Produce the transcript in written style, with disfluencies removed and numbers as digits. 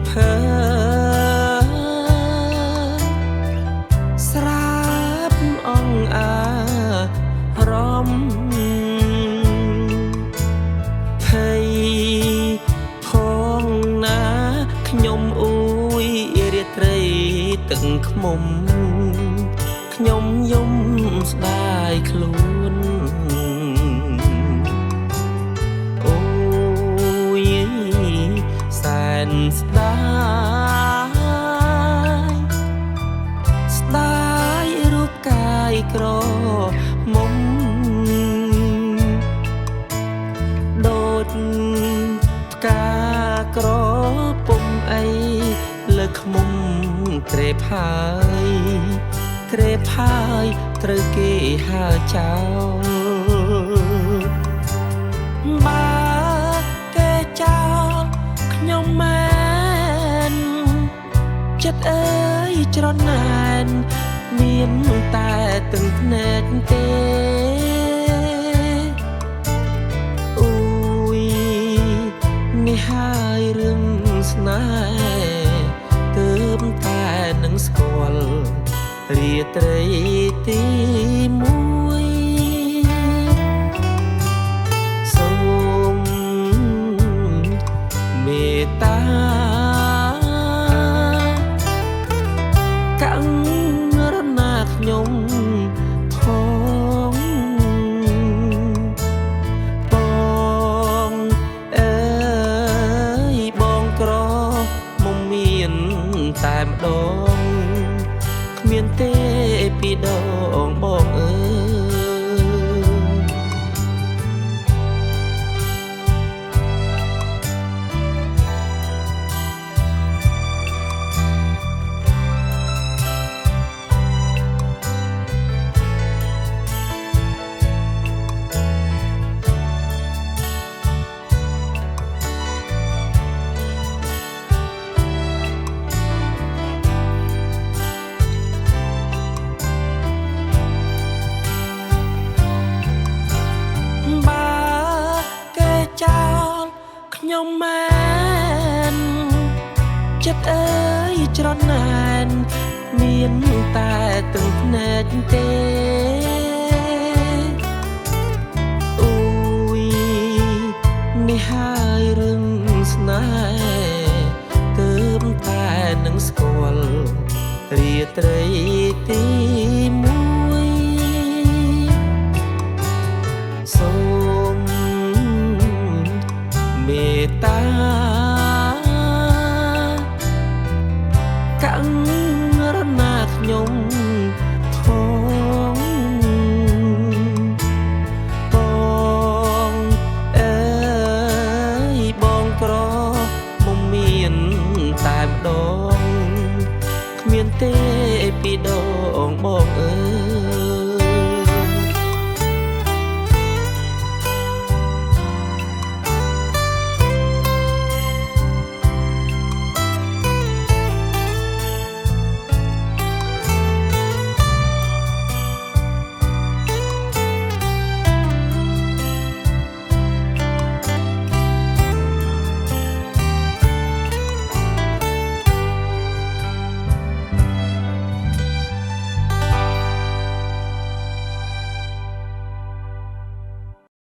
ភើស្រាប់អងអារម្មណ៍ភ័យផងណាខ្ញុំអួយរាត្រីទឹកខ្មុំខ្ញុំយំស្ដាយខ្លួនអូយសែនស្ដាយស្ដាយរូបកាយក្រមុំដូចផ្កាក្រពុំអីលើខ្មុំក្រេបហើយក្រេបហើយត្រូវគេហើចោលបើគេចោលខ្ញុំមែនចិត្តអើយច្រណែនមានតែទឹកភ្នែកទេអូយនេះហើយរឿងស្នេហ៍ទើបតែនឹងស្គាល់រាត្រីទីមួយសូមមេត្តាករណាខ្ញុំផងបងអើយបងក្រមុំមានតែម្ដងគ្មានទេពីដងបងអើយខ្ញុំមែនចិត្តអើយច្រណែនមានតែទឹកភ្នែកទេអូយនេះហើយរឿងស្នេហ៍ទើបតែនឹងស្គាល់រាត្រីទីមួយសូមមេត្តាករណាខ្ញុំផងបងអើយបងក្រមុំមានតែម្ដងគ្មានទេពីដងបងអើយ